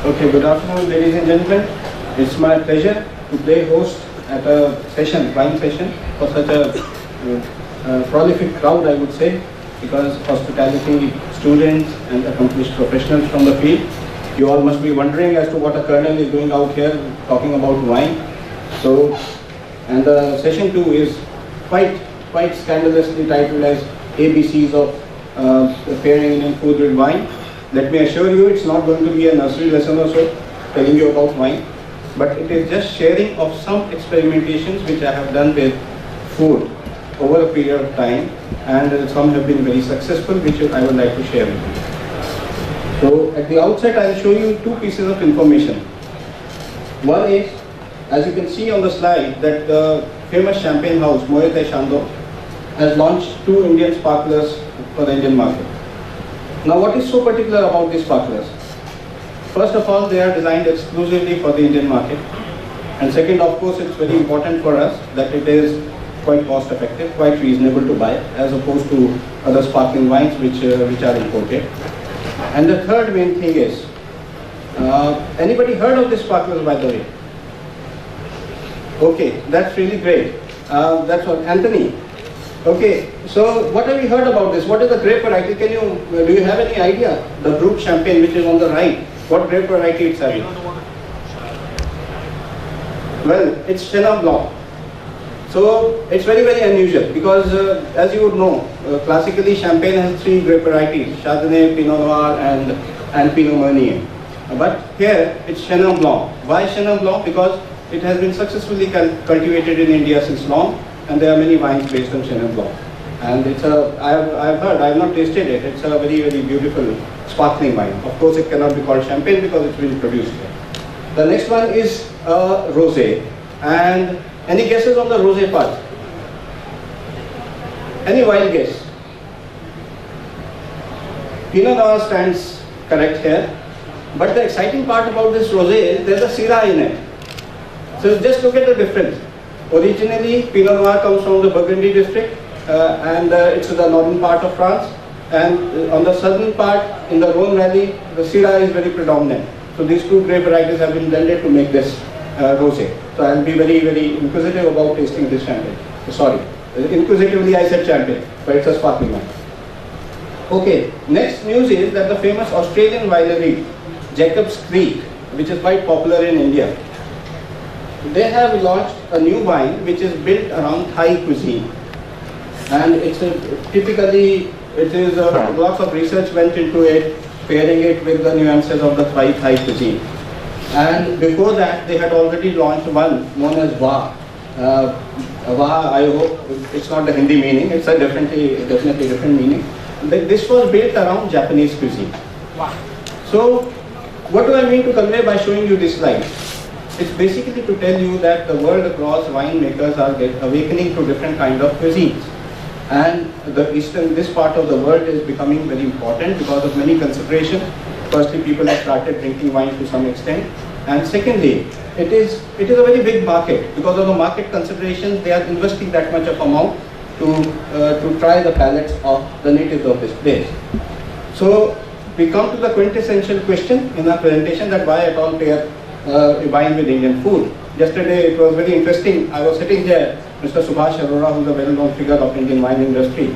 Okay, good afternoon, ladies and gentlemen. It's my pleasure to play host at a session, wine session, for such a prolific crowd, I would say, because hospitality students and accomplished professionals from the field. You all must be wondering as to what a colonel is doing out here talking about wine. So, and the session 2 is quite scandalously titled as ABCs of preparing Indian food with wine. Let me assure you, it's not going to be a nursery lesson or so, telling you about wine, but it is just sharing of some experimentations which I have done with food over a period of time, and some have been very successful, which I would like to share with you. So at the outset, I will show you two pieces of information. One is, as you can see on the slide, that the famous champagne house, Moet et Chandon, has launched 2 Indian sparklers for the Indian market. Now, what is so particular about these sparklers? First of all, they are designed exclusively for the Indian market. And second, of course, it's very important for us that it is quite cost effective, quite reasonable to buy, as opposed to other sparkling wines which are imported. And the third main thing is, anybody heard of these sparklers, by the way? Okay, that's really great. That's what, Anthony. Okay, so what have you heard about this? What is the grape variety? Do you have any idea? The Brut champagne, which is on the right, what grape variety it's having? Well, it's Chenin Blanc. So it's very unusual because as you would know, classically champagne has 3 grape varieties: Chardonnay, Pinot Noir and Pinot Meunier. But here it's Chenin Blanc. Why Chenin Blanc? Because it has been successfully cultivated in India since long, and there are many wines based on Chenin Blanc. And it's I've heard, I have not tasted it, it's a very beautiful sparkling wine. Of course it cannot be called champagne because it's been produced here. The next one is rosé. And any guesses on the rosé part? Any wild guess? Pinot Noir stands correct here. But the exciting part about this rosé is there's a Syrah in it. So just look at the difference. Originally, Pinot Noir comes from the Burgundy district, and it's the northern part of France. And on the southern part, in the Rhone Valley, the Syrah is very predominant. So these 2 grape varieties have been blended to make this rosé. So I'll be very inquisitive about tasting this champagne. Sorry, inquisitively I said champagne, but it's a sparkling wine. Okay, next news is that the famous Australian winery, Jacob's Creek, which is quite popular in India, they have launched a new wine which is built around Thai cuisine, and it's lots of research went into it, pairing it with the nuances of the Thai cuisine. And before that, they had already launched one known as Wah. Wah, I hope it's not the Hindi meaning; it's a definitely different meaning. This was built around Japanese cuisine. Wow. So, what do I mean to convey by showing you this slide? It's basically to tell you that the world across winemakers are awakening to different kind of cuisines. And this part of the world is becoming very important because of many considerations. Firstly, people have started drinking wine to some extent. And secondly, it is a very big market. Because of the market considerations, they are investing that much of amount to try the palates of the natives of this place. So, we come to the quintessential question in our presentation, that why at all pair wine with Indian food. Yesterday it was very interesting. I was sitting there, Mr. Subhash Arora, who is a well-known figure of Indian wine industry.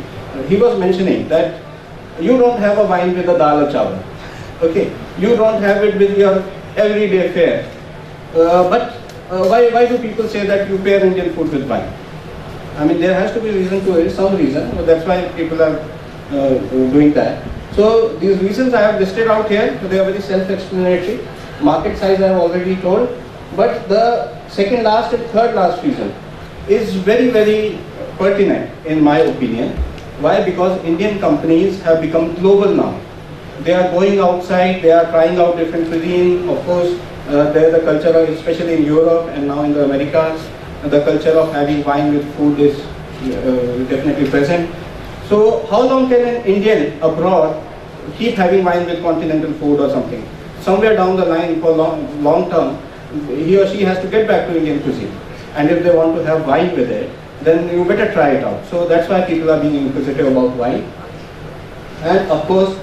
He was mentioning that you don't have a wine with a dal or chawal. Okay, you don't have it with your everyday fare. But why do people say that you pair Indian food with wine? I mean, there has to be reason to it, some reason. But that's why people are doing that. So these reasons I have listed out here. They are very self-explanatory. Market size I have already told, but the second last and third last reason is very pertinent in my opinion. Why? Because Indian companies have become global now. They are going outside, they are trying out different cuisine. Of course, there the culture, especially in Europe and now in the Americas, the culture of having wine with food is definitely present. So how long can an Indian abroad keep having wine with continental food or something? Somewhere down the line, for long term, he or she has to get back to Indian cuisine. And if they want to have wine with it, then you better try it out. So that's why people are being inquisitive about wine. And of course,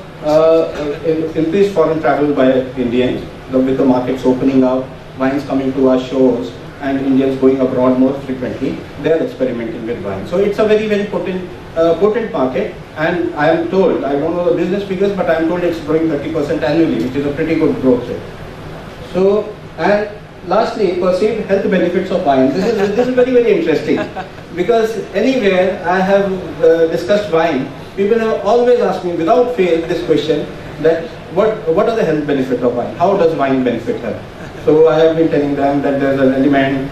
increased foreign travel by Indians. with the markets opening up, wines coming to our shores, and Indians going abroad more frequently, they are experimenting with wine. So it's a very, very potent market, and I am told, I don't know the business figures, but I am told it's growing 30% annually, which is a pretty good growth rate. So, and lastly, perceived health benefits of wine. This is very, very interesting, because anywhere I have discussed wine, people have always asked me without fail this question, that what are the health benefits of wine? How does wine benefit health? So I have been telling them that there's an element,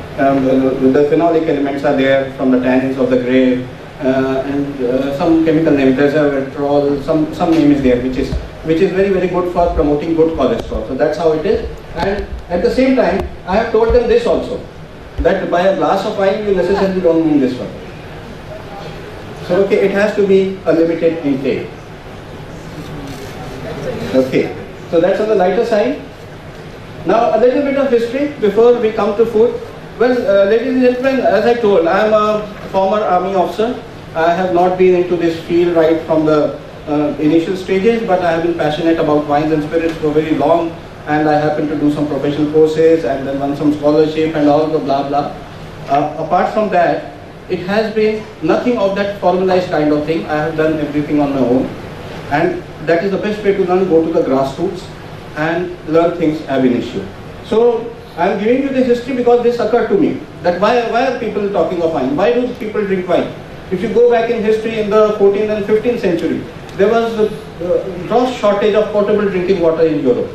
the phenolic elements are there from the tannins of the grape, and some chemical name, resveratrol, some name is there, which is very, very good for promoting good cholesterol. So that's how it is. And at the same time, I have told them this also, that by a glass of wine you necessarily don't mean this one. So okay, it has to be a limited intake. Okay, so that's on the lighter side. Now a little bit of history before we come to food. Well, ladies and gentlemen, as I told, I am a former army officer. I have not been into this field right from the initial stages, but I have been passionate about wines and spirits for very long, and I happen to do some professional courses and then run some scholarship and all the blah blah. Apart from that, it has been nothing of that formalized kind of thing. I have done everything on my own, and that is the best way to learn. Go to the grassroots and learn things ab initio. So I am giving you this history because this occurred to me, that why are people talking of wine? Why do people drink wine? If you go back in history, in the 14th and 15th century, there was a gross shortage of potable drinking water in Europe,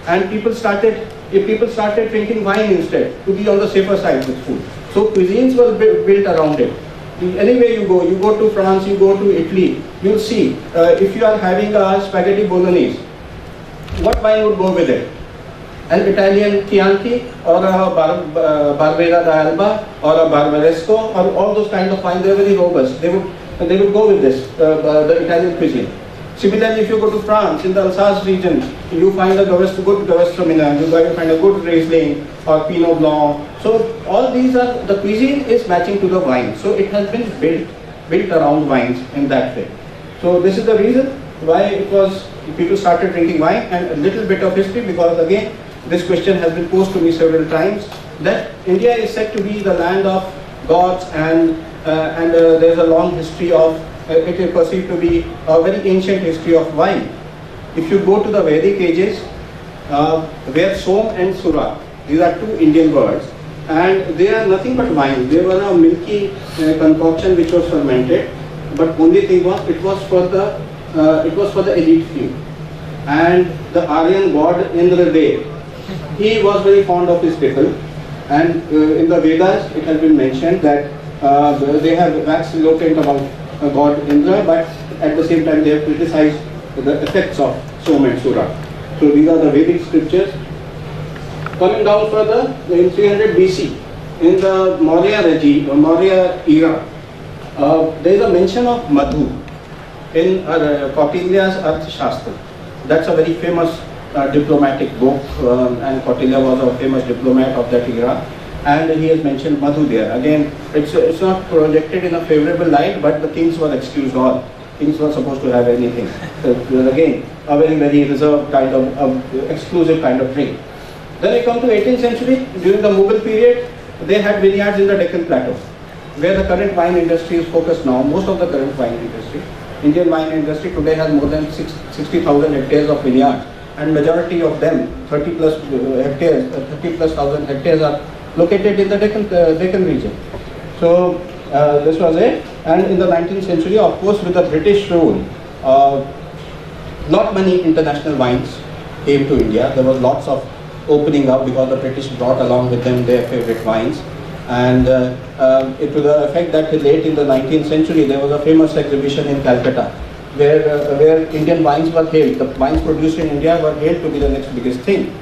and people started drinking wine instead, to be on the safer side with food. So cuisines were built around it. Anywhere you go to France, you go to Italy, you'll see, if you are having a spaghetti bolognese, what wine would go with it? An Italian Chianti, or a Barbera d'Alba, or a Barbaresco, or all those kind of wines. They are very robust. They would go with this, the Italian cuisine. Similarly, if you go to France, in the Alsace region, you find a good Gewürztraminer, you find a good Riesling or Pinot Blanc. So all these are, the cuisine is matching to the wine. So it has been built around wines in that way. So this is the reason why people started drinking wine. And a little bit of history, because again, this question has been posed to me several times, that India is said to be the land of gods, and there's a long history of, it is perceived to be a very ancient history of wine. If you go to the Vedic ages, where Som and Sura, these are two Indian words, and they are nothing but wine. They were a milky concoction which was fermented, but only thing was, it was for the elite few. And the Aryan god Indradev, he was very fond of his pickle, and in the Vedas it has been mentioned that they have waxed eloquent about god Indra, but at the same time they have criticized the effects of Som and Sura. So these are the Vedic scriptures. Coming down further, in 300 BC, in the Maurya era, there is a mention of Madhu in Kautilya's Arthashastra. That's a very famous diplomatic book, and Kautilya was a famous diplomat of that era, and he has mentioned Madhu there. Again, it's not projected in a favorable light, but the kings were excused all. Kings were supposed to have anything. So again, a very, very reserved kind of exclusive kind of drink. Then we come to 18th century. During the Mughal period, they had vineyards in the Deccan Plateau, where the current wine industry is focused now. Most of the current wine industry, Indian wine industry today has more than 60,000 hectares of vineyards, and majority of them, 30 plus thousand hectares, are located in the Deccan region. So this was it. And in the 19th century, of course, with the British rule, not many international wines came to India. There was lots of opening up because the British brought along with them their favorite wines. And it to the effect that late in the 19th century, there was a famous exhibition in Calcutta, where Indian wines were hailed. The wines produced in India were hailed to be the next biggest thing.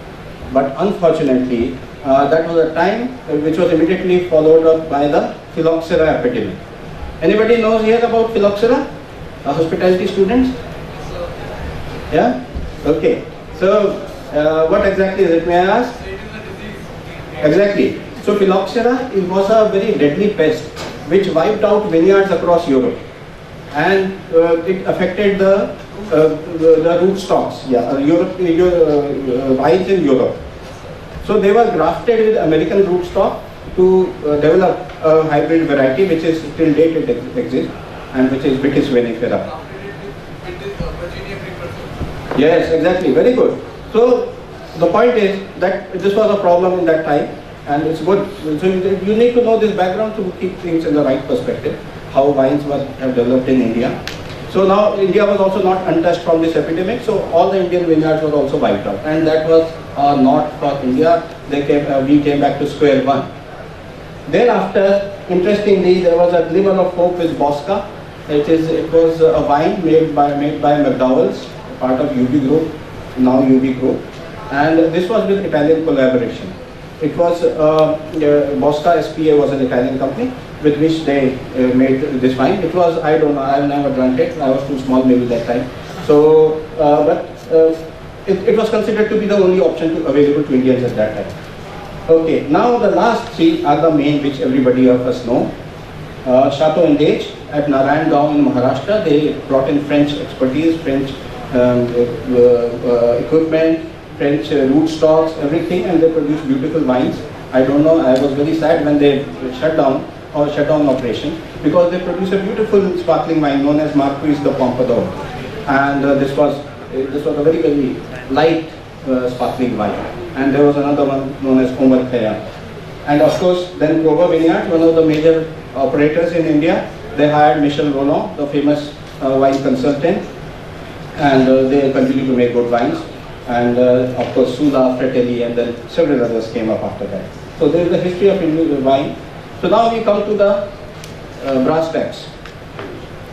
But unfortunately, that was a time which was immediately followed up by the phylloxera epidemic. Anybody knows here about phylloxera? Hospitality students? Yeah? Okay. So, what exactly is it, may I ask? Exactly. So phylloxera was a very deadly pest which wiped out vineyards across Europe, and it affected the rootstocks. Yeah, vines in Europe. So they were grafted with American rootstock to develop a hybrid variety which is till date it exists and which is Vitis vinifera. Yes, exactly, very good. So the point is that this was a problem in that time and it's good. So you need to know this background to keep things in the right perspective, how wines have developed in India. So now India was also not untouched from this epidemic, so all the Indian vineyards were also wiped out, and that was not for India. We came back to square one. Then after, interestingly, there was a glimmer of hope with Bosca. It was a wine made by McDowell's, part of UB Group, now UB Group, and this was with Italian collaboration. It was Bosca SPA was an Italian company with which they made this wine. It was, I don't know, I've never drunk it. I was too small maybe that time. So, it was considered to be the only option available to Indians at that time. Okay, now the last three are the main which everybody of us know. Chateau Indage at Narayangaon in Maharashtra, they brought in French expertise, French equipment, French rootstocks, everything, and they produced beautiful wines. I don't know, I was very sad when they shut down operation because they produced a beautiful sparkling wine known as Marquis de Pompadour, and this was a very, very light sparkling wine. And there was another one known as Omar Khayyam. And of course, then Clover Vineyard, one of the major operators in India, they hired Michel Rolland, the famous wine consultant, and they continue to make good wines. And of course, Sula, Fratelli, and then several others came up after that. So there is the history of Indian wine. So now we come to the brass tacks.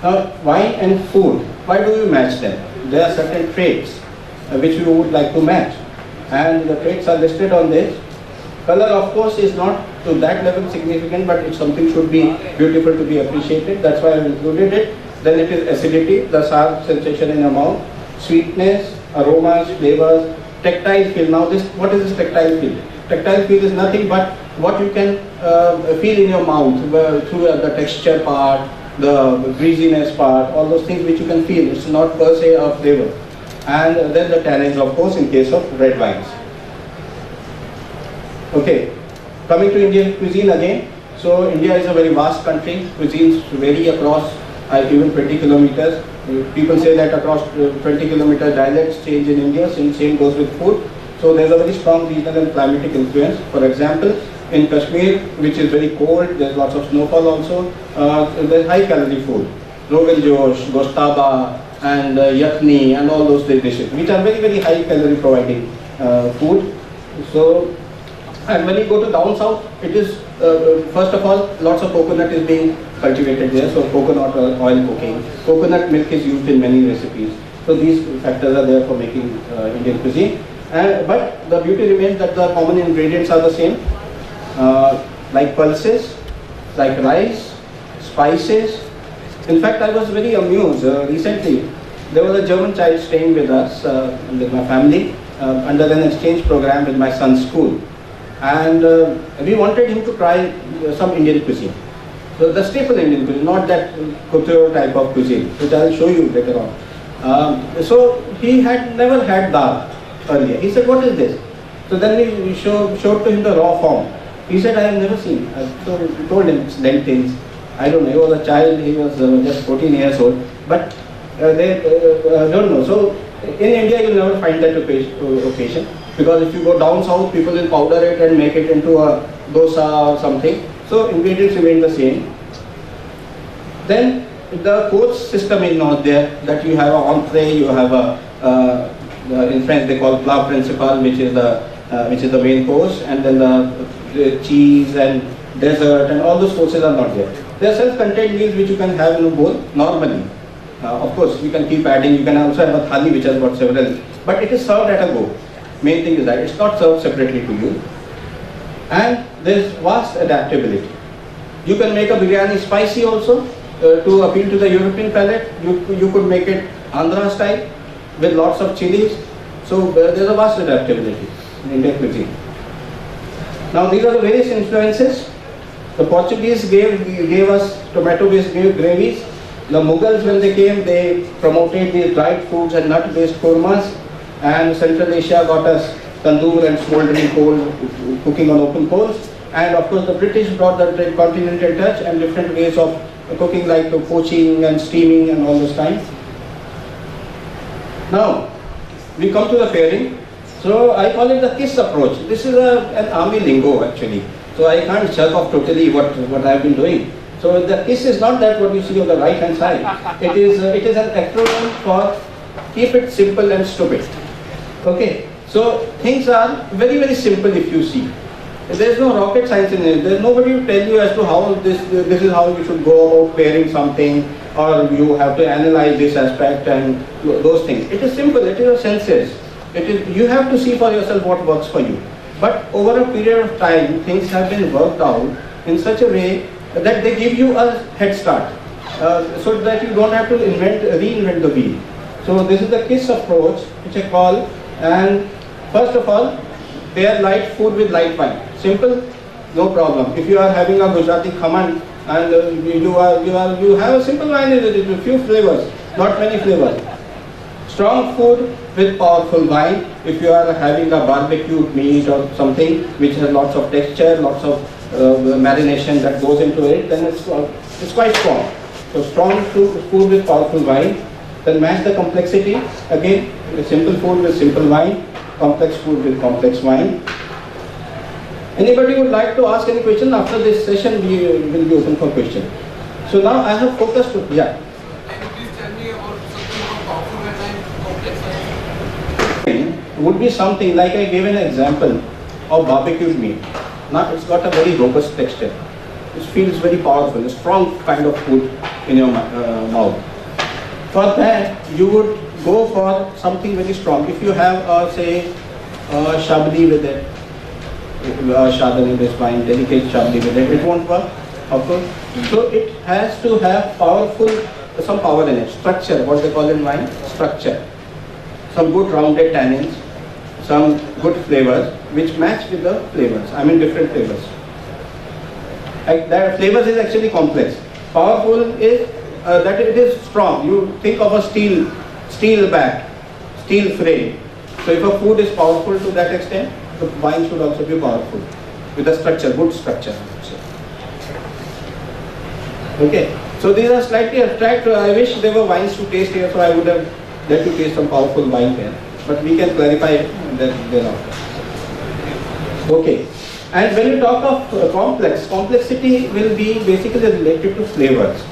Now, wine and food, why do you match them? There are certain traits which you would like to match, and the traits are listed on this. Color, of course, is not to that level significant, but if something should be beautiful to be appreciated, that's why I included it. Then it is acidity, the sour sensation in your mouth, sweetness, aromas, flavors, tactile feel. Now what is this tactile feel? Tactile feel is nothing but what you can feel in your mouth through the texture part, the greasiness part, all those things which you can feel. It's not per se a flavor. And then the tannins, of course, in case of red wines. Okay, coming to Indian cuisine again. So India is a very vast country. Cuisines vary across even 20 kilometers. People say that across 20 kilometer dialects change in India, same goes with food. So there's a very strong regional and climatic influence. For example, in Kashmir, which is very cold, there's lots of snowfall also, there's high calorie food. Rogan Josh, Goshtaba, and Yakhni, and all those dishes, which are very, very high calorie providing food. So, and when you go to down south, it is, first of all, lots of coconut is being cultivated there, so coconut oil cooking. Coconut milk is used in many recipes. So these factors are there for making Indian cuisine. But the beauty remains that the common ingredients are the same, like pulses, like rice, spices. In fact, I was very amused recently. There was a German child staying with us, with my family, under an exchange program with my son's school. And we wanted him to try some Indian cuisine. So the staple Indian cuisine, not that couture type of cuisine, which I will show you later on. So he had never had dal earlier. He said, what is this? So then we showed to him the raw form. He said, I have never seen. So we told him it's lentils. I don't know, he was a child, he was just 14 years old. But they don't know. So in India, you'll never find that occasion. Because if you go down south, people will powder it and make it into a dosa or something. So ingredients remain the same. Then the course system is not there, that you have an entree, you have a, in French they call plat principal, which is the main course, and then the cheese and dessert and all those courses are not there. There are self-contained meals which you can have in a bowl normally. Of course, you can keep adding, you can also have a thali which has got several, but it is served at a go. Main thing is that it's not served separately to you. And there's vast adaptability. You can make a biryani spicy also to appeal to the European palate. You could make it Andhra style with lots of chilies. So there's a vast adaptability in Indian cuisine. Now these are the various influences. The Portuguese gave us tomato-based gravies. The Mughals, when they came, they promoted these dried fruits and nut-based kormas. And Central Asia got us tandoor and smoldering coal, cooking on open coals. And of course the British brought the continental touch and different ways of cooking, like poaching and steaming and all those kinds. Now, we come to the pairing. So I call it the KISS approach. This is an army lingo actually. So I can't shut off totally what I've been doing. So the KISS is not that what you see on the right hand side. It is an acronym for keep it simple and stupid. Okay. So things are very, very simple if you see. There is no rocket science in it. There is nobody to tell you as to how this is how you should go about pairing something, or you have to analyze this aspect and those things. It is simple. It is a census. You have to see for yourself what works for you. But over a period of time, things have been worked out in such a way that they give you a head start, so that you don't have to reinvent the wheel. So this is the KISS approach, which I call. And first of all, pair light food with light wine. Simple, no problem. If you are having a Gujarati khaman and you have a simple wine with a few flavors, not many flavors. Strong food with powerful wine. If you are having a barbecued meat or something which has lots of texture, lots of marination that goes into it, then it's quite strong. So strong food with powerful wine. Then match the complexity. Again, simple food with simple wine, complex food with complex wine. Anybody would like to ask any question? After this session, we will be open for question. So now I have focused. Yeah. Can you please tell me about something about powerful wine and complex wine? Would be something like I gave an example of barbecued meat. Now it's got a very robust texture. It feels very powerful, a strong kind of food in your mouth. For that, you would go for something very strong. If you have, say, Chablis with it, Chardonnay based wine, delicate Chablis with it, it won't work, of course. So it has to have some power in it. Structure, what they call in wine, structure. Some good rounded tannins, some good flavors, which match with the flavors. I mean different flavors. That flavors is actually complex. Powerful is that it is strong. You think of a steel back, steel frame. So if a food is powerful to that extent, the wine should also be powerful with a structure, good structure. Okay. So these are slightly abstract. I wish there were wines to taste here, so I would have let you taste some powerful wine here. But we can clarify that thereafter. Okay. And when you talk of complexity will be basically related to flavors.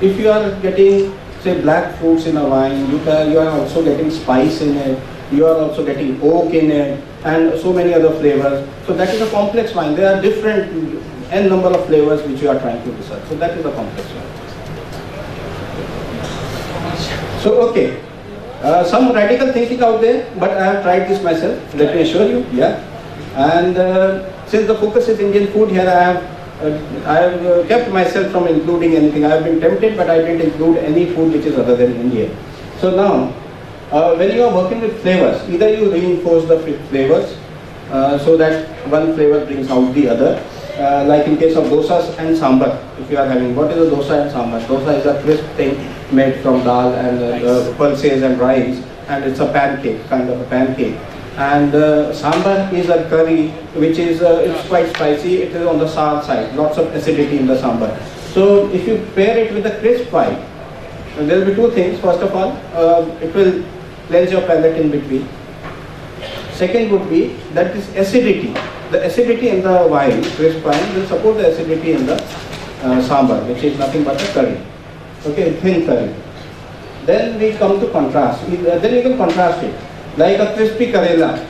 If you are getting, say, black fruits in a wine, you are also getting spice in it, you are also getting oak in it, and so many other flavors. So that is a complex wine. There are different n number of flavors which you are trying to research. So that is a complex wine. So okay, some radical thinking out there, but I have tried this myself. Let me assure you, yeah. And since the focus is Indian food here, I have kept myself from including anything. I have been tempted, but I didn't include any food which is other than Indian. So now, when you are working with flavors, either you reinforce the flavors so that one flavor brings out the other. Like in case of dosas and sambar, if you are having, what is a dosa and sambar? Dosa is a crisp thing made from dal and pulses and rice, and it's a pancake, kind of a pancake. And sambar is a curry which is it's quite spicy. It is on the sour side, lots of acidity in the sambar. So if you pair it with a crisp wine, there will be two things. First of all, it will cleanse your palate in between. Second would be that this acidity, the acidity in the wine, crisp wine, will support the acidity in the sambar, which is nothing but a curry. Okay, thin curry. Then we come to contrast. Then you can contrast it. Like a crispy Karela.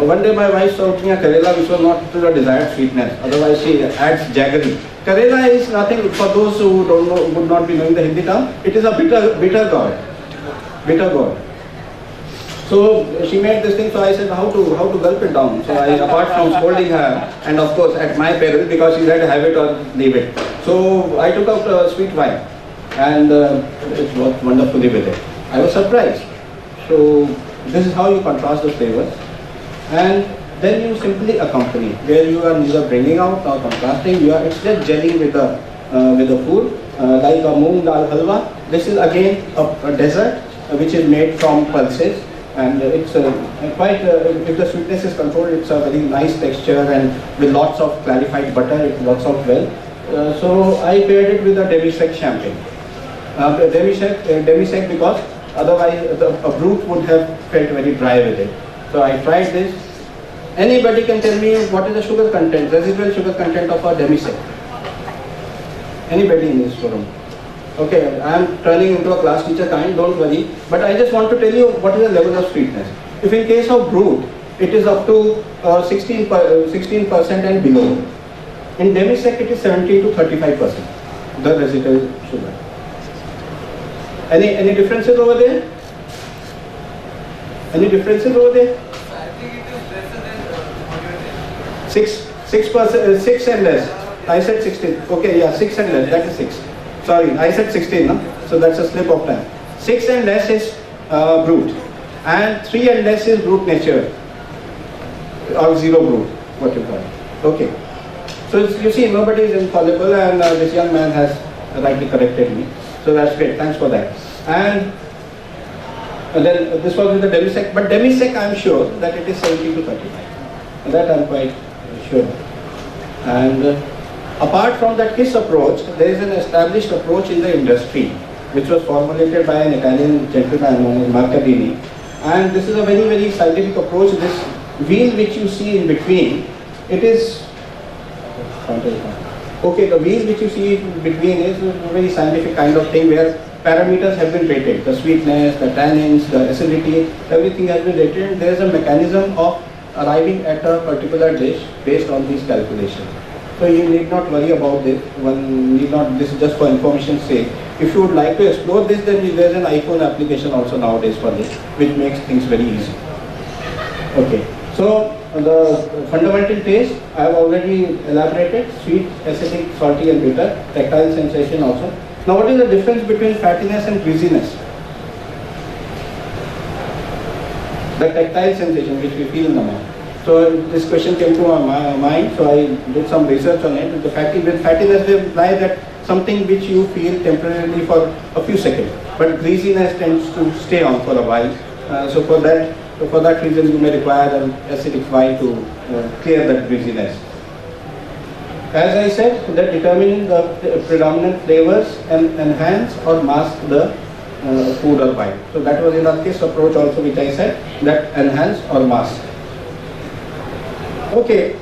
One day my wife served me a Karela which was not to the desired sweetness. Otherwise she adds jaggery. Karela is nothing, for those who don't know, would not be knowing the Hindi term, it is a bitter gourd. Bitter gourd. So she made this thing, so I said how to gulp it down. So I, apart from scolding her, and of course at my peril, because she had to have it or leave it. So I took out a sweet wine and it worked wonderfully with it. I was surprised. So this is how you contrast the flavors, and then you simply accompany, where you are neither bringing out nor contrasting. It's just gelling with the food, like a moong dal halwa. This is again a dessert which is made from pulses. and it's quite, if the sweetness is controlled, it's a very nice texture, and with lots of clarified butter, it works out well. So I paired it with a demi-sec champagne. Demi-sec because otherwise a brut would have felt very dry with it. So I tried this. Anybody can tell me what is the sugar content, residual sugar content of a demi-sec? Anybody in this forum? Okay, I am turning into a class teacher kind, don't worry. But I just want to tell you what is the level of sweetness. If in case of brut, it is up to 16% and below. In demi-sec, it is 17 to 35%, the residual sugar. Any differences over there? Any differences over there? I think it is lesser than what you are saying. 6 and less. I said 16. Okay, yeah, 6 and less. That is 6. Sorry, I said 16. No? So that's a slip of tongue. 6 and less is brut, and 3 and less is brut nature, or zero brut, what you call it. Okay. So you see, nobody is infallible, and this young man has rightly corrected me. So that's great. Thanks for that. And then this was with the demi-sec, but demi-sec I'm sure that it is 70 to 35. That I'm quite sure. And apart from that KISS approach, there is an established approach in the industry, which was formulated by an Italian gentleman known as Marcadini. And this is a very, very scientific approach. This wheel which you see in between, it is, okay, the wheel which you see in between is a very scientific kind of thing where parameters have been rated. The sweetness, the tannins, the acidity, everything has been rated. And there is a mechanism of arriving at a particular dish based on these calculations. So you need not worry about this. One need not, this is just for information's sake. If you would like to explore this, then there is an iPhone application also nowadays for this, which makes things very easy. Okay. So the fundamental taste, I have already elaborated: sweet, acidic, salty and bitter, tactile sensation also. Now what is the difference between fattiness and greasiness? The tactile sensation which we feel in the mouth. So this question came to my mind, so I did some research on it. With fattiness they imply that something which you feel temporarily for a few seconds, but greasiness tends to stay on for a while. So for that reason you may require an acidic wine to clear that greasiness. As I said, that determining the predominant flavors and enhance or mask the food or wine. So that was in our KISS approach also, which I said, that enhance or mask. Okay,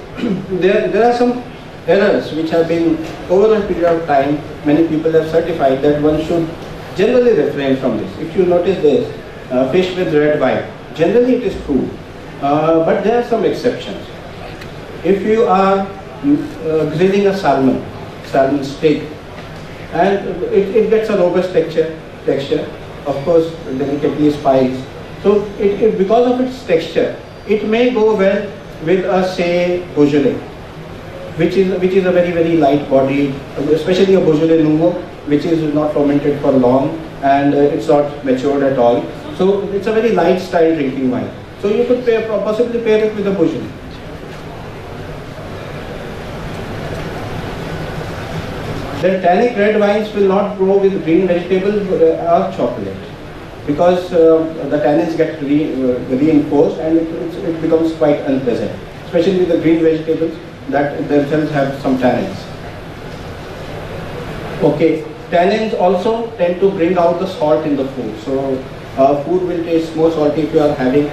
there are some errors which have been over a period of time. Many people have certified that one should generally refrain from this. If you notice this, fish with red wine, generally it is true, but there are some exceptions. If you are grilling a salmon steak, and it gets a robust texture, of course delicately spiced. So because of its texture, it may go well with a, say, Beaujolais, which is a very, very light bodied, especially a Beaujolais Nouveau, which is not fermented for long and it's not matured at all. So it's a very light style drinking wine. So you could possibly pair it with a Beaujolais. Then tannic red wines will not grow with green vegetables or chocolate, because the tannins get reinforced and it becomes quite unpleasant, especially with the green vegetables that themselves have some tannins. Okay, tannins also tend to bring out the salt in the food. So food will taste more salty if you are having,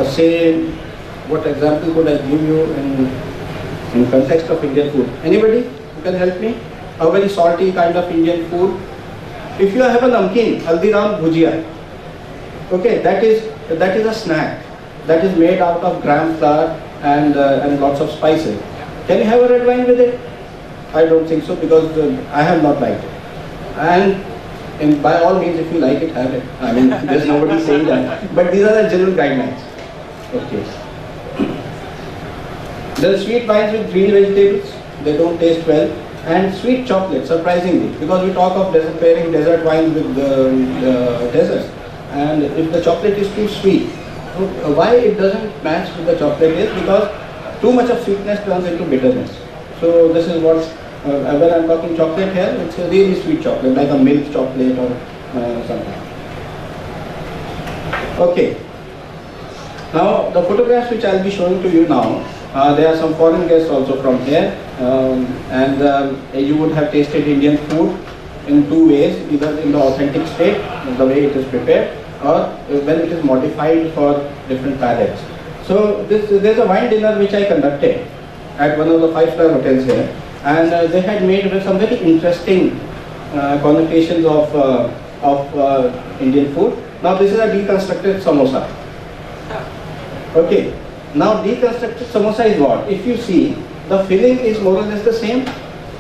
say, what example could I give you in context of Indian food? Anybody who can help me? A very salty kind of Indian food. If you have a namkeen, Haldiram Bhujia, okay, that is a snack that is made out of gram flour and lots of spices. Can you have a red wine with it? I don't think so, because I have not liked it. And by all means, if you like it, have it. I mean, there's nobody saying that. But these are the general guidelines. Okay. There are sweet wines with green vegetables. They don't taste well. And sweet chocolate, surprisingly, because we talk of pairing desert wine with desserts, and if the chocolate is too sweet, why it doesn't match with the chocolate is because too much of sweetness turns into bitterness. So this is what, when I'm talking chocolate here, it's a really sweet chocolate, like a milk chocolate or something. Okay, Now, the photographs which I'll be showing to you now, there are some foreign guests also from here, you would have tasted Indian food in two ways, either in the authentic state, the way it is prepared, or when it is modified for different palates. So there's a wine dinner which I conducted at one of the 5-star hotels here, and they had made with some very interesting connotations of Indian food. Now this is a deconstructed samosa. Okay. Now deconstructed samosa is what? If you see, the filling is more or less the same.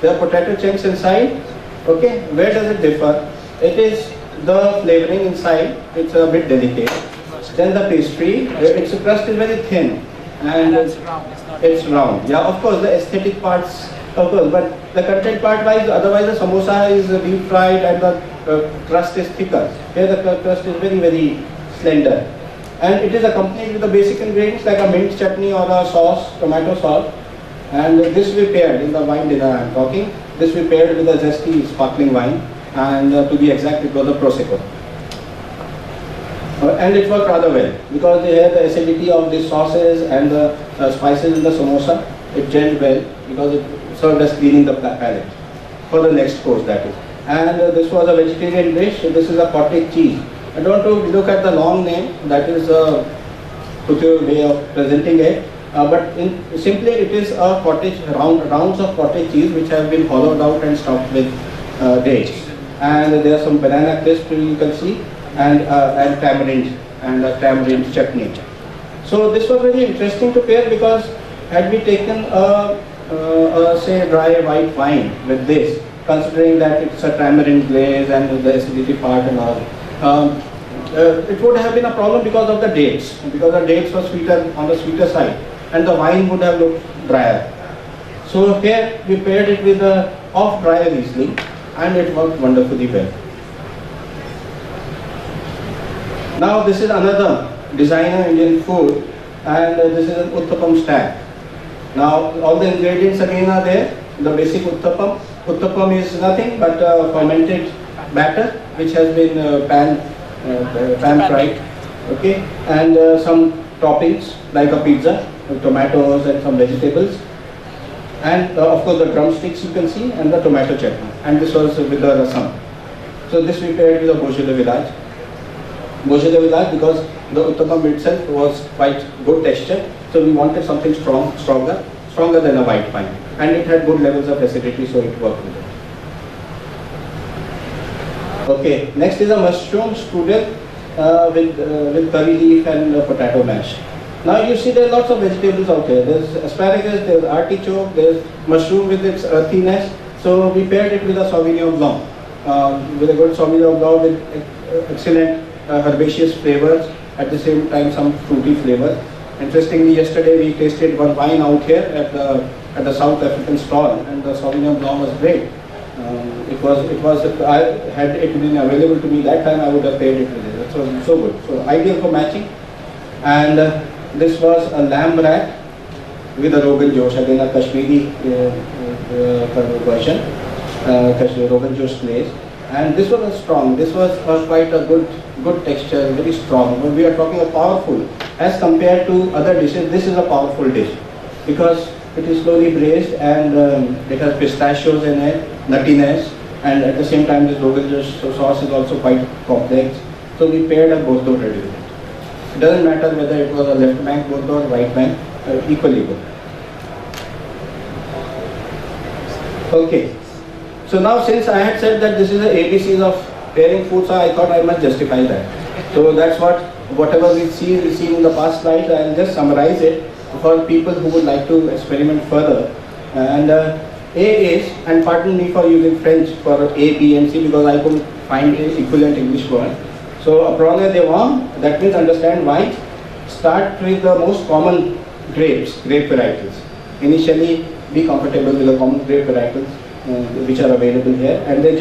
There are potato chunks inside. Okay. Where does it differ? It is the flavoring inside. It's a bit delicate. Then the pastry. Its crust is very thin and it's round. Yeah, of course the aesthetic parts, of course, but the content part wise, otherwise the samosa is deep fried and the crust is thicker. Here the crust is very, very slender. And it is accompanied with the basic ingredients like a mint chutney or a sauce, tomato sauce. And this we paired in the wine dinner I am talking. This we paired with a zesty sparkling wine, and to be exact, it was a Prosecco. And it worked rather well because they had the acidity of the sauces and the spices in the samosa. It gelled well because it served as cleaning the palate for the next course, that is. And this was a vegetarian dish. This is a cottage cheese. I don't want to look at the long name, that is a couture way of presenting it, but simply it is a cottage, rounds of cottage cheese which have been hollowed out and stuffed with dates. And there are some banana crisp you can see, and tamarind chutney. So this was very interesting to pair because had we taken say a dry white wine with this, considering that it's a tamarind glaze and the acidity part and all, it would have been a problem because of the dates, because the dates were sweeter, on the sweeter side, and the wine would have looked drier. So here we paired it with a off-dry Riesling, and it worked wonderfully well. Now this is another designer Indian food, and this is an uttapam stack. Now all the ingredients again are there. The basic uttapam. Uttapam is nothing but a fermented batter which has been pan fried, okay, and some toppings like a pizza, tomatoes and some vegetables, and of course the drumsticks you can see, and the tomato chutney, and this was with the rasam. So this we paired with the Beaujolais Village. Beaujolais Village because the uttapam itself was quite good texture, so we wanted something stronger than a white wine, and it had good levels of acidity, so it worked with it. Okay, next is a mushroom strudel with curry leaf and potato mash. Now you see there are lots of vegetables out there. There's asparagus, there's artichoke, there's mushroom with its earthiness. So we paired it with a Sauvignon Blanc, with a good Sauvignon Blanc with excellent herbaceous flavors, at the same time some fruity flavors. Interestingly, yesterday we tasted one wine out here at the South African stall, and the Sauvignon Blanc was great. Had it been available to me that time, I would have paired it with it. It was so good, so ideal for matching. And this was a lamb rack with a Rogan Josh, again a Kashmiri version, Rogan Josh glaze. And this was a strong. This was quite a good texture, very strong. When we are talking of powerful, as compared to other dishes, this is a powerful dish because it is slowly braised and it has pistachios in it, nuttiness, and at the same time this Rogan Josh sauce is also quite complex. So we paired up both those ready with it. It doesn't matter whether it was a left bank both or right bank, equally good. Okay. So now since I had said that this is the ABCs of pairing food, so I thought I must justify that. So that's whatever we've seen in the past slides, I'll just summarize it for people who would like to experiment further. And A is, and pardon me for using French for A, B and C because I couldn't find an equivalent English word. So apprendre des vins, that means understand wine. Start with the most common grape varieties. Initially be comfortable with the common grape varieties which are available here, and their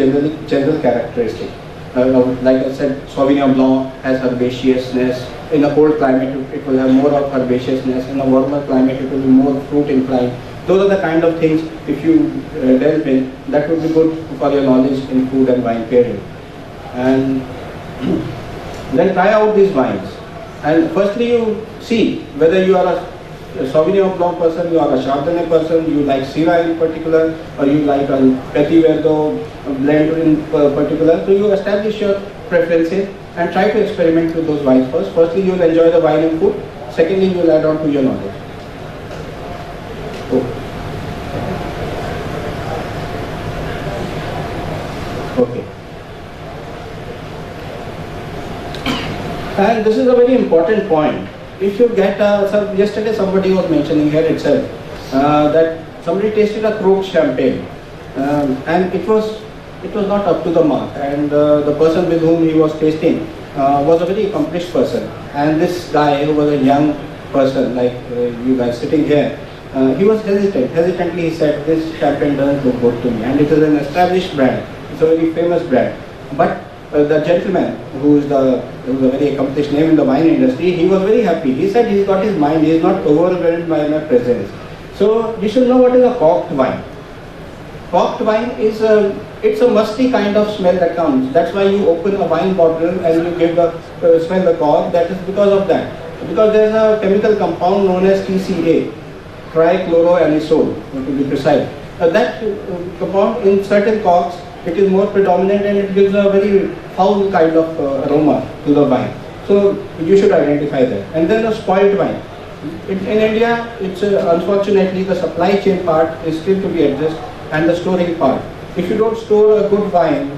general characteristics. Like I said, Sauvignon Blanc has herbaceousness. In a cold climate, it will have more of herbaceousness. In a warmer climate, it will be more fruit inclined. Those are the kind of things, if you delve in, that would be good for your knowledge in food and wine pairing. And then try out these wines. And firstly you see whether you are a Sauvignon Blanc person, you are a Chardonnay person, you like Syrah in particular, or you like a Petit Verdot blend in particular. So you establish your preferences and try to experiment with those wines first. Firstly, you will enjoy the wine and food. Secondly, you will add on to your knowledge. Oh. Okay. And this is a very important point. If you get, yesterday somebody was mentioning here itself that somebody tasted a Krug champagne and it was not up to the mark, and the person with whom he was tasting was a very accomplished person, and this guy who was a young person like you guys sitting here, he was hesitantly he said, this champagne doesn't look good to me, and it is an established brand, it's a very famous brand, but the gentleman who is a very accomplished name in the wine industry, he was very happy. He said he's got his mind, he is not overwhelmed by my presence. So you should know what is a corked wine. Corked wine is it's a musty kind of smell that comes. That's why you open a wine bottle and you give the smell the cork. That is because of that. Because there is a chemical compound known as TCA, trichloroanisole, to be precise. That compound in certain corks, it is more predominant and it gives a very foul kind of aroma to the wine. So you should identify that. And then the spoiled wine. In India, it's unfortunately the supply chain part is still to be addressed, and the storing part. If you don't store a good wine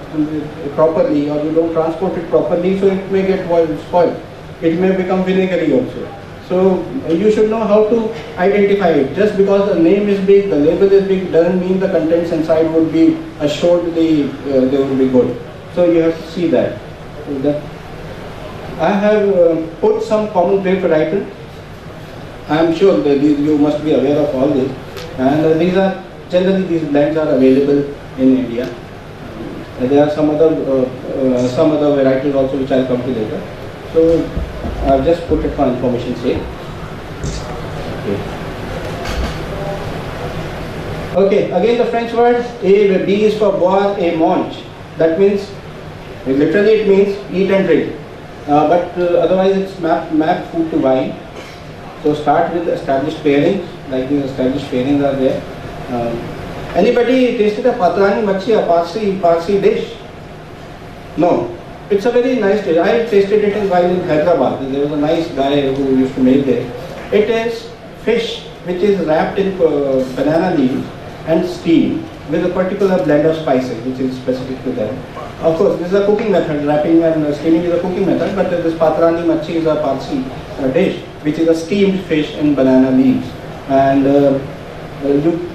properly, or you don't transport it properly, so it may get spoiled. It may become vinegary also. So you should know how to identify it. Just because the name is big, the label is big, doesn't mean the contents inside would be assuredly they would be good. So you have to see that. I have put some common grape varietals. I am sure that you must be aware of all this. And these blends are available in India. There are some other varietals also which I'll come to later. So I've just put it for information's sake. Okay, again the French word A, B is for boire et mange. That means, literally it means eat and drink. But otherwise it's map food to wine. So start with established pairings, like these established pairings are there. Anybody tasted a Patrani Machhi, a Parsi dish? No. It's a very nice dish. I tasted it while in Hyderabad. There was a nice guy who used to make it. It is fish which is wrapped in banana leaves and steamed with a particular blend of spices which is specific to them. Of course, this is a cooking method. Wrapping and steaming is a cooking method, but this Patrani Machhi is a Parsi dish which is a steamed fish in banana leaves. And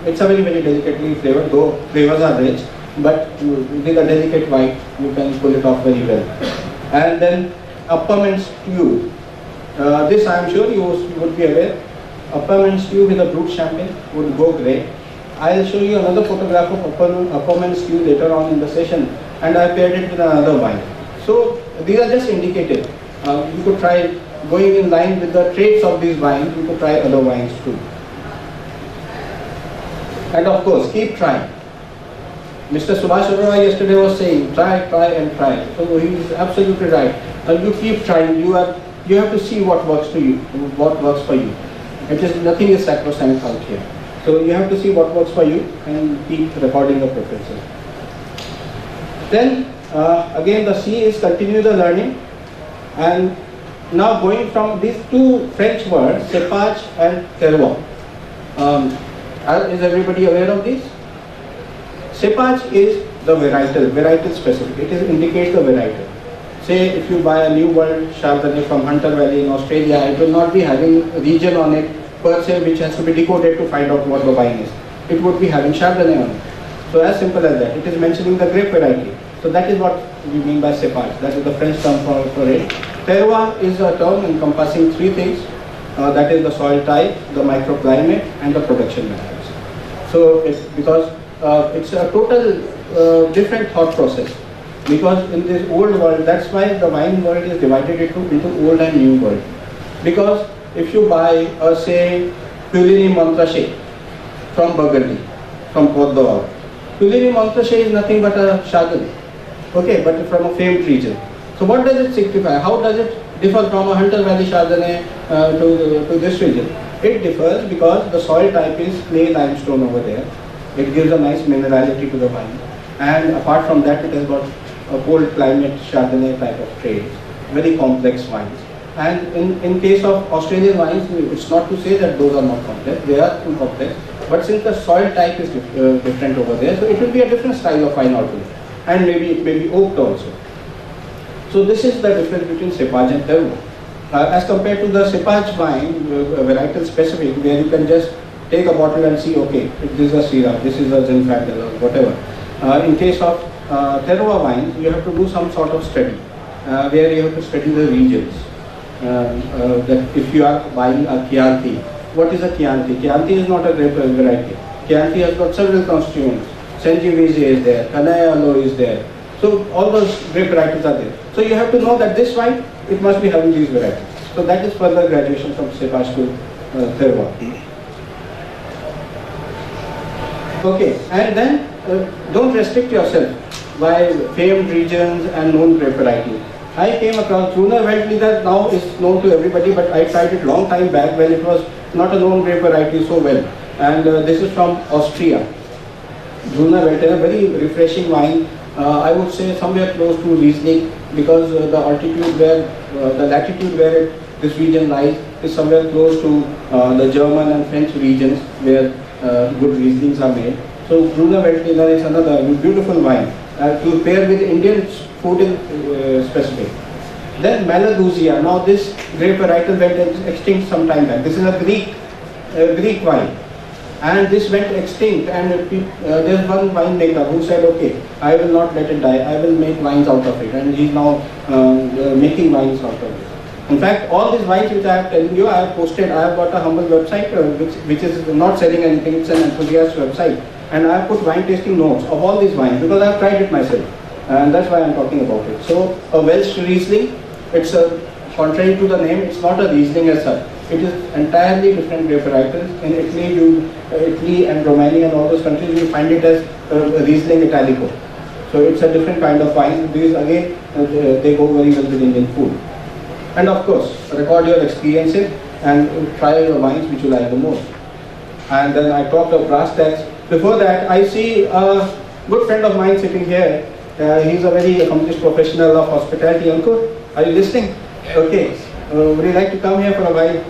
it's a very, very delicately flavored, though flavors are rich, but with a delicate white, you can pull it off very well. And then appam and stew. This I am sure you would be aware. Appam and stew with a brut champagne would go great. I will show you another photograph of appam and stew later on in the session, and I paired it with another wine. So these are just indicative. You could try going in line with the traits of these wines. You could try other wines too. And of course, keep trying. Mr. Subhash Arora yesterday was saying, try and try. So he is absolutely right. You keep trying. You have to see what works to you, what works for you. Nothing is sacrosanct out here. So you have to see what works for you and keep recording your preferences. Then again, the C is continue the learning. And now going from these two French words, cépage and terroir. Is everybody aware of this? Cépage is the varietal specific. It indicates the varietal. Say if you buy a New World Chardonnay from Hunter Valley in Australia, it will not be having a region on it per se which has to be decoded to find out what the wine is. It would be having Chardonnay on it. So as simple as that. It is mentioning the grape variety. So that is what we mean by cépage. That is the French term for it. Terroir is a term encompassing three things. That is the soil type, the microclimate, and the production methods. So it's because it's a total different thought process. Because in this old world, that's why the wine world is divided into old and new world. Because if you buy say Puligny Montrachet from Burgundy, from Côte d'Or, Puligny Montrachet is nothing but a Chardonnay, okay, but from a famed region. So what does it signify? How does it differ from a Hunter Valley Chardonnay to this region? It differs because the soil type is clay limestone over there. It gives a nice minerality to the wine. And apart from that, it has got a cold climate Chardonnay type of trade. Very complex wines. And in case of Australian wines, it's not to say that those are not complex. They are too complex. But since the soil type is different over there, so it will be a different style of wine altogether. And maybe it may be oaked also. So this is the difference between Cepage and Terroir. As compared to the Cepage wine, varietal specific, where you can just take a bottle and see, okay, this is a Syrah, this is a Zinfandel or whatever. In case of Terroir wines, you have to do some sort of study, where you have to study the regions. That if you are buying a Chianti, what is a Chianti? Chianti is not a grape variety. Chianti has got several constituents. Sangiovese is there, Canaiolo is there. So all those grape varieties are there. So you have to know that this wine, it must be having these varieties. So that is further graduation from Cepage to Terroir. Okay, and then don't restrict yourself by famed regions and known grape varieties. I came across Gruner Veltliner, now is known to everybody, but I tried it long time back when it was not a known grape variety so well. And this is from Austria. Gruner Veltliner, very refreshing wine. I would say somewhere close to Riesling, because the altitude where, the latitude where this region lies is somewhere close to the German and French regions where good Rieslings are made. So Gruner Veltliner is another beautiful wine to pair with Indian food in specific. Then Malagousia. Now this grape varietal went extinct some time back. This is a Greek wine. And this went extinct, and there's one winemaker who said, okay, I will not let it die, I will make wines out of it. And he's now making wines out of it. In fact, all these wines which I have telling you, I have posted, I have got a humble website which is not selling anything, it's an enthusiast website. And I have put wine tasting notes of all these wines because I have tried it myself. And that's why I am talking about it. So a Welsh Riesling, it's contrary to the name, it's not a Riesling as such. It is entirely different grape varietals. In Italy and Romania and all those countries, you find it as Riesling Italico. So it's a different kind of wine. These again, they go very well with Indian food. And of course, record your experiences and try your wines which you like the most. And then I talked of brass tacks. Before that, I see a good friend of mine sitting here. He's a very accomplished professional of hospitality. Ankur, are you listening? Okay. Would you like to come here for a while?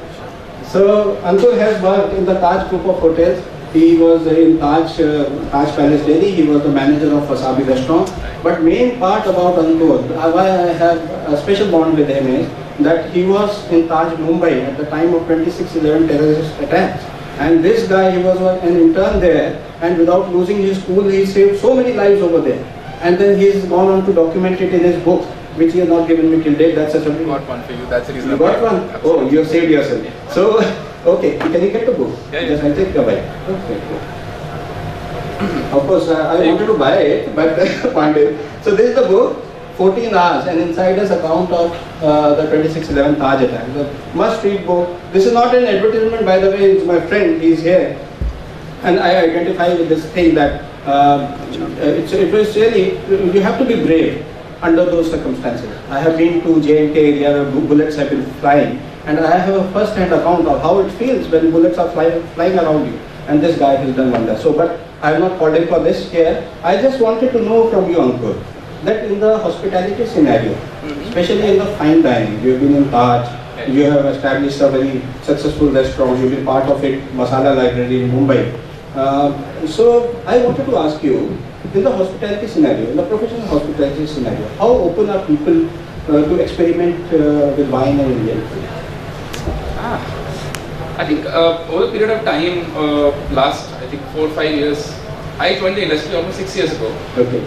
So Ankur has worked in the Taj group of hotels. He was in Taj Palace Delhi. He was the manager of Wasabi restaurant. But main part about Ankur, why I have a special bond with him is that he was in Taj Mumbai at the time of 26/11 terrorist attacks. And this guy, he was an intern there, and without losing his cool, he saved so many lives over there. And then he's gone on to document it in his book, which he has not given me till date. That's such a got one for you. That's the reason. You got one? Oh, you have saved yourself. So, okay, can you get the book? Yeah. Just I'll take the bike. Okay. Of course, I wanted to buy it, but one day. So this is the book, 14 hours, and inside is account of the 26/11 Taj attack. The must-read book. This is not an advertisement, by the way. It's my friend. He's here, and I identify with this thing that it was really, you have to be brave under those circumstances. I have been to J&K area where bullets have been flying, and I have a first-hand account of how it feels when bullets are flying around you. And this guy has done wonders. So, but I have not called him for this here. I just wanted to know from you, Ankur, that in the hospitality scenario, especially in the fine dining, you have been in Taj, you have established a very successful restaurant, you've been part of it, Masala Library in Mumbai. So I wanted to ask you, in the hospitality scenario, in the professional hospitality scenario, how open are people to experiment with wine and Indian food? I think over the period of time, last I think 4 or 5 years, I joined the industry almost 6 years ago. Okay.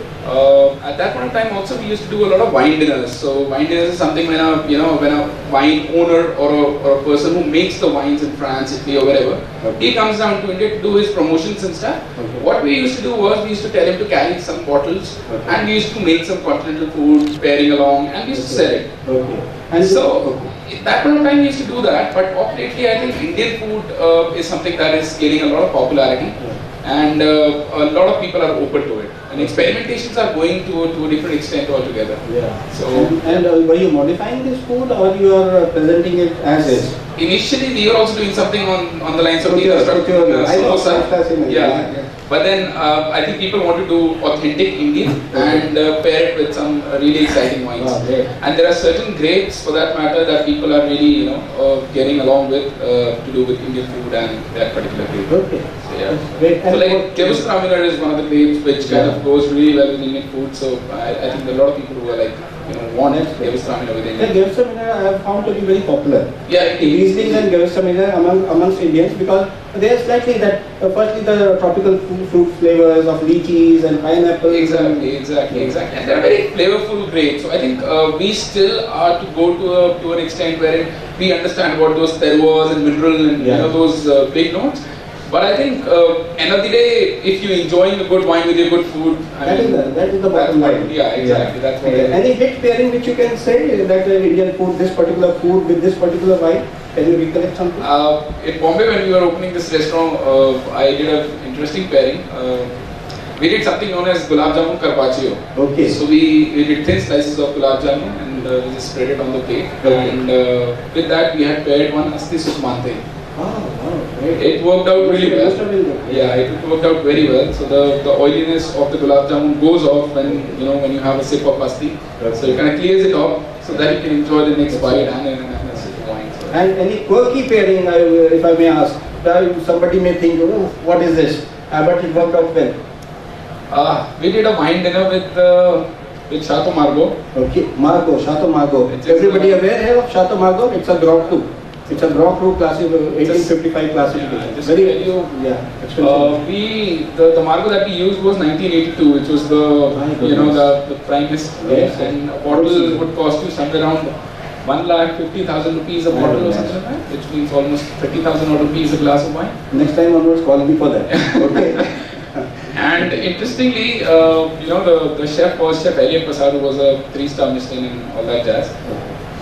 At that point of time, also we used to do a lot of wine dinners. So wine dinners is something when a wine owner or a person who makes the wines in France, Italy, or wherever, he comes down to India to do his promotions and stuff. Okay. What we used to do was we used to tell him to carry some bottles, and we used to make some continental food pairing along, and we used to sell it. Okay. And So at that point of time we used to do that, but of lately I think Indian food is something that is gaining a lot of popularity, and a lot of people are open to it. and experimentations are going to a different extent altogether. Yeah. So And were you modifying this food or you are presenting it as is? initially we were also doing something on the lines of Couture, I know, samosa. samosa in India, Yeah. yeah. But then I think people want to do authentic Indian and pair it with some really exciting wines. Oh, great. And there are certain grapes, for that matter, that people are really, getting along with to do with Indian food and that particular grape. Okay. So, yeah. That's great. So And like what- Gewürztraminer is one of the grapes which kind Yeah. of goes really well with Indian food. So I think a lot of people who are like, want That's great. Gewürztraminer with The Indian. Gewürztraminer I have found to be very popular. Yeah, indeed. Riesling and Gewürztraminer amongst Indians because they are slightly that, firstly the tropical fruit flavors of lychees and pineapple. Exactly. And they're very flavorful grapes. So I think we still are to go to an extent wherein we understand what those terroirs and mineral and Yeah. those big notes. But I think end of the day, if you're enjoying a good wine with your good food, That is the that's bottom what- line. Yeah, exactly. That's what. Okay. Any hit pairing which you can say that Indian food, this particular food with this particular wine, can you recollect something? In Bombay, when we were opening this restaurant, I did an interesting pairing. We did something known as gulab jamun carpaccio. Okay. So we did thin slices of gulab jamun and we just spread it on the plate. Okay. And with that, we had paired one asti susmante. Wow, great. It worked out really well. Must have been good. Yeah, it worked out very well. So the oiliness of the gulab jamun goes off when when you have a sip of asti. So it kind of clears it off so that you can enjoy the next bite and a sip of wine. So. And any quirky pairing, if I may ask, somebody may think, oh, what is this? But it worked out well. We did a wine dinner with Chateau Margaux. Okay, Margaux, Chateau Margaux. It is Everybody a- aware here of Chateau Margaux? It's a Grand Cru. It's a Grand Cru classic, 1855 classification. Just Very, to tell you, yeah, expensive. the Margaux that we used was 1982, which was My goodness. the primest, Yes. and a bottle would cost you somewhere around 1,50,000 rupees a My bottle or goodness. something like that, which means almost 30,000 odd rupees a glass of wine. Next time onwards, call me for that. Okay. And interestingly, the chef was Chef Elliot Prasad, who was a 3-star Michelin and all that jazz.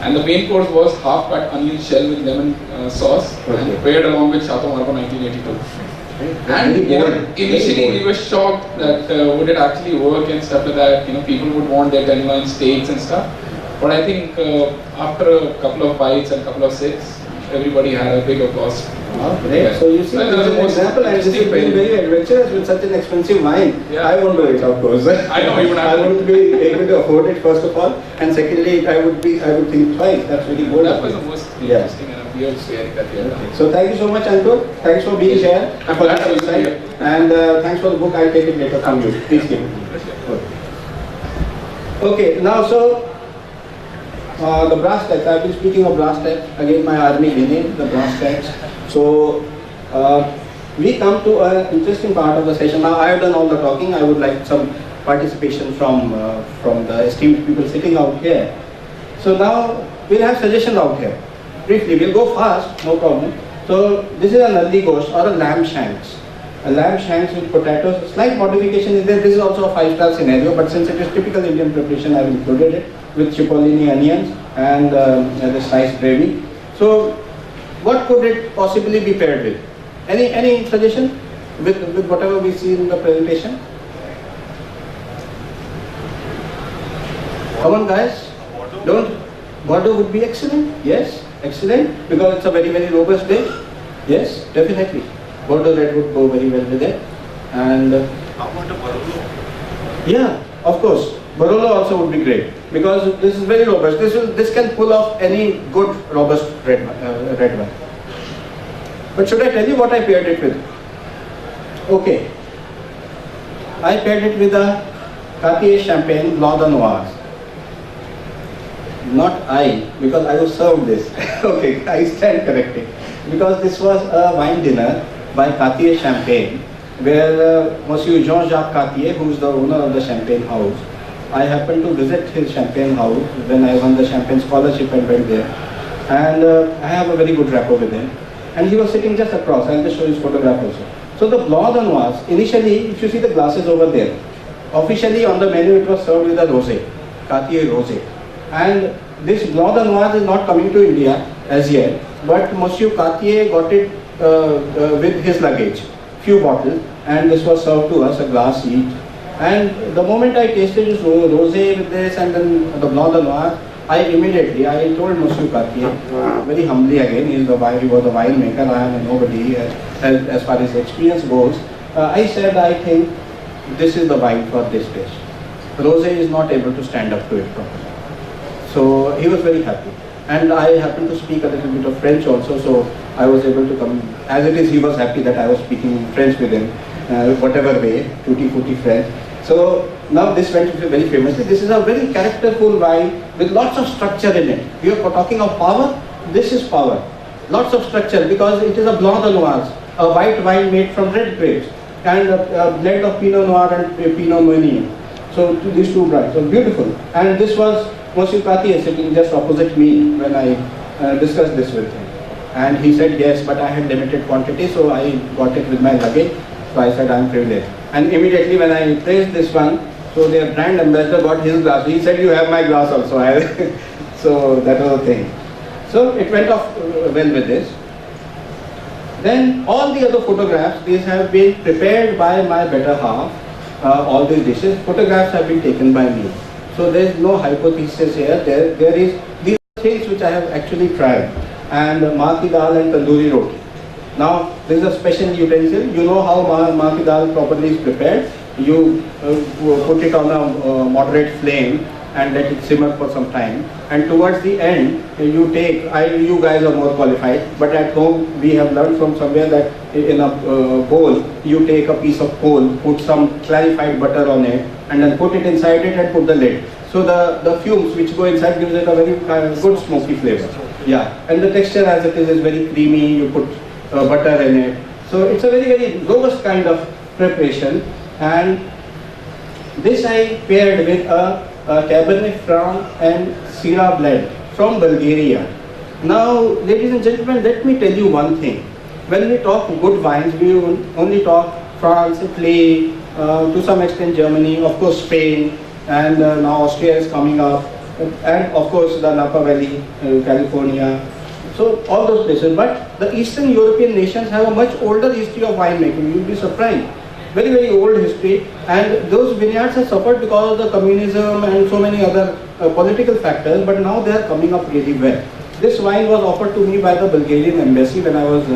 And the main course was half-cut onion shell with lemon sauce, Okay. and paired along with Chateau Margaux 1982. And Very bold. initially Very we bold. were shocked that would it actually work and stuff like that. People would want their tenderloin steaks and stuff. But I think after a couple of bites and a couple of sips, everybody had a big applause. Oh, great. So you see, Well, this is an the most example, and this is interesting being pairing. very adventurous with such an expensive wine. Yeah. I won't do it, of course. I know you would have I to. wouldn't be able to afford it, first of all, and secondly, I would think twice. That's very bold. That of was you. the most Yeah. interesting and a weird pairing that we had done. So thank you so much, Ankur. Thanks for being here. I'm for glad this to be insight. here. And thanks for the book. I'll take it later from you. Please keep it. Okay, now the brass tacks. I've been speaking of brass tacks. Again, my army name, the brass tacks. So we come to an interesting part of the session. Now I have done all the talking. I would like some participation from the esteemed people sitting out here. So now we'll have suggestions out here. Briefly, we'll go fast, no problem. So this is a naldi gosht or a lamb shanks. A lamb shanks with potatoes. Slight modification is there. This is also a 5-star scenario, but since it is typical Indian preparation, I have included it with cipollini onions and the sliced gravy. So what could it possibly be paired with? Any suggestion with whatever we see in the presentation? Come on, guys. Don't. Bordeaux would be excellent. Yes, excellent, because it's a very, very robust dish. Yes, definitely. Bordeaux red would go very well with it. And How about a Barolo? yeah, of course, Barolo also would be great because this is very robust. This can pull off any good robust red wine. But should I tell you what I paired it with? Okay, I paired it with a Cartier Champagne Blanc de Noirs. Not I, because I was served this. Okay, I stand corrected. Because this was a wine dinner by Cartier Champagne, where Monsieur Jean-Jacques Cartier, who is the owner of the Champagne House, I happened to visit his Champagne House when I won the Champagne Scholarship and went there. And I have a very good rapport with him. And he was sitting just across. I'll just show his photograph also. So the Blanc de Noirs, initially, if you see the glasses over there, officially on the menu it was served with a rosé, Cartier rosé. And this Blanc de Noirs is not coming to India as yet, but Monsieur Cartier got it with his luggage, few bottles, and this was served to us, a glass each. And the moment I tasted this rosé with this and then the Blanc de Noir, I told Monsieur Cartier, very humbly again, he was a winemaker, I am a nobody as far as experience goes. I said, I think this is the wine for this dish. Rosé is not able to stand up to it properly. So he was very happy. And I happened to speak a little bit of French also, so I was able to come. As it is, he was happy that I was speaking French with him, whatever way, tutti-frutti French. So now this went very famously. This is a very characterful wine with lots of structure in it. We are talking of power. This is power. Lots of structure because it is a Blanc de Noir, a white wine made from red grapes, and a blend of Pinot Noir and Pinot Meunier. So these two brands, so beautiful. And this was Monsieur Cartier sitting just opposite me when I discussed this with him. And he said yes, but I had limited quantity, so I got it with my luggage. So I said I'm privileged. And immediately when I praised this one, so their brand ambassador got his glass. He said, you have my glass also. So that was the thing. So it went off well with this. Then all the other photographs, these have been prepared by my better half. All these dishes, photographs have been taken by me. So there is no hypothesis here. There is these things which I have actually tried. And maa ki dal and tandoori roti. Now this is a special utensil. You know how maa ki dal properly is prepared. You put it on a moderate flame and let it simmer for some time. And towards the end, you take, you guys are more qualified, but at home we have learned from somewhere that in a bowl, you take a piece of coal, put some clarified butter on it, and then put it inside it and put the lid. So the fumes which go inside gives it a very good smoky flavor. Yeah, and the texture as it is very creamy, you put butter in it. So it's a very robust kind of preparation. And this I paired with a Cabernet Franc and Syrah blend from Bulgaria. Now, ladies and gentlemen, let me tell you one thing. When we talk good wines, we only talk France, Italy, to some extent Germany, of course Spain, and now Austria is coming up, and of course the Napa Valley, California. So all those places. But the Eastern European nations have a much older history of winemaking. You'll be surprised. Very old history, and those vineyards have suffered because of the communism and so many other political factors, but now they are coming up really well. This wine was offered to me by the Bulgarian embassy when I was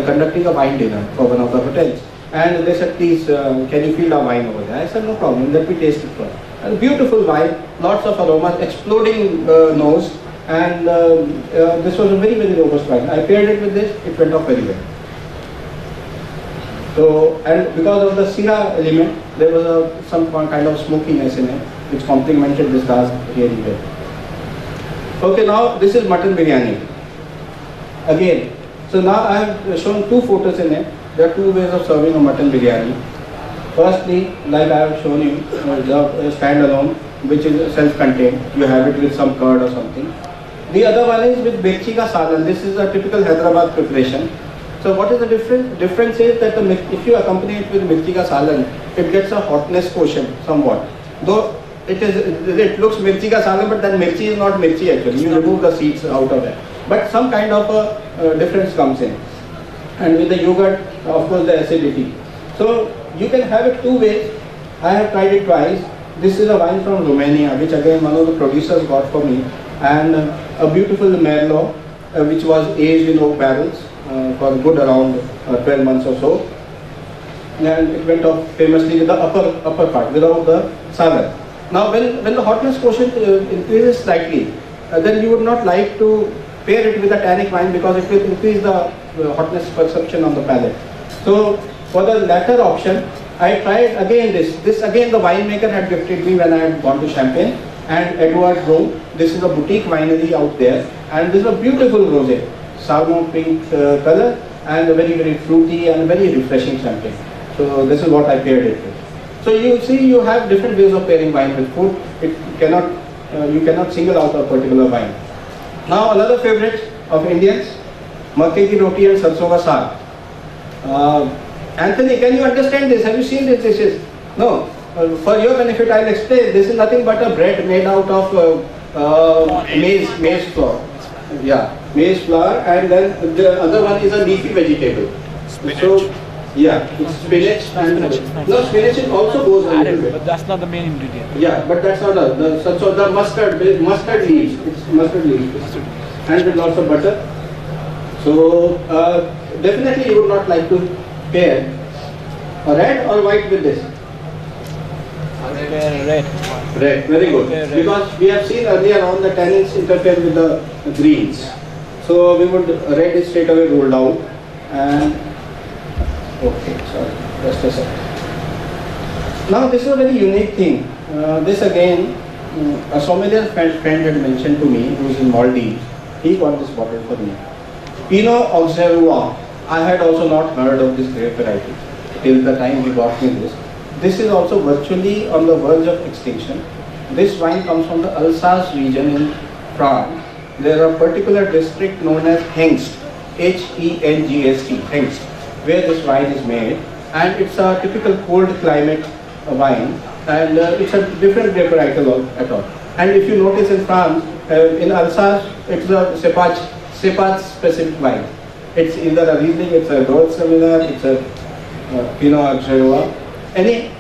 conducting a wine dinner for one of the hotels, and they said, please can you fill our wine over there? I said, no problem, let me taste it first. And beautiful wine, lots of aromas, exploding nose, and this was a very robust wine. I paired it with this, it went off very well. So, and because of the Syrah element, there was some kind of smokiness in it, which complemented this glass really well. Okay, now this is mutton biryani. Again, so now I have shown two photos in it. There are two ways of serving a mutton biryani. Firstly, like I have shown you, the standalone, which is self-contained. You have it with some curd or something. The other one is with mirchi ka salan. This is a typical Hyderabad preparation. So what is the difference? Difference is that if you accompany it with mirchi ka salan, it gets a hotness quotient somewhat. Though it looks mirchi ka salan, but then mirchi is not mirchi actually. You remove the seeds out of it. But some kind of a difference comes in. And with the yogurt, of course, the acidity. So you can have it two ways. I have tried it twice. This is a wine from Romania, which again one of the producers got for me, and a beautiful Merlot, which was aged in oak barrels for good around 12 months or so, and it went off famously with the upper part without the sagar. Now when the hotness quotient increases slightly, then you would not like to pair it with a tannic wine because it will increase the hotness perception on the palate. So for the latter option, I tried again this again the winemaker had gifted me when I had gone to Champagne, and Edward Rome. This is a boutique winery out there, and this is a beautiful rosé, salmon pink color, and a very fruity and very refreshing champagne. So this is what I paired it with. So you see, you have different ways of pairing wine with food. It cannot you cannot single out a particular wine. Now another favorite of Indians, makke ki roti and sarson ka saag. Anthony, can you understand this? Have you seen these dishes? No. For your benefit, I'll explain. This is nothing but a bread made out of maize flour. Yeah, maize flour, and then the other one is a leafy vegetable. So, Yeah, it's spinach and no, spinach it also goes a little Added, bit. but that's not the main ingredient. Yeah, but that's not so the mustard leaves. It's mustard leaves and with lots of butter. So definitely you would not like to pair a red or white with this. Red. Red, very good. Okay, red. Because we have seen earlier on the tannins interfere with the greens. So we would red is straight away ruled out. And okay, sorry, just a second. Now this is a very unique thing. This again, a sommelier friend had mentioned to me, who is in Maldives. He got this bottle for me. Pinot Auxerrois. I had also not heard of this grape variety till the time he got me this. This is also virtually on the verge of extinction. This wine comes from the Alsace region in France. There are a particular district known as Hengst, Hengst, Hengst, where this wine is made, and it's a typical cold climate wine, and it's a different grape variety at all. And if you notice in France, in Alsace, it's a Cepage specific wine. It's either a Riesling, it's a Gewürztraminer, it's a Pinot Auxerrois. Any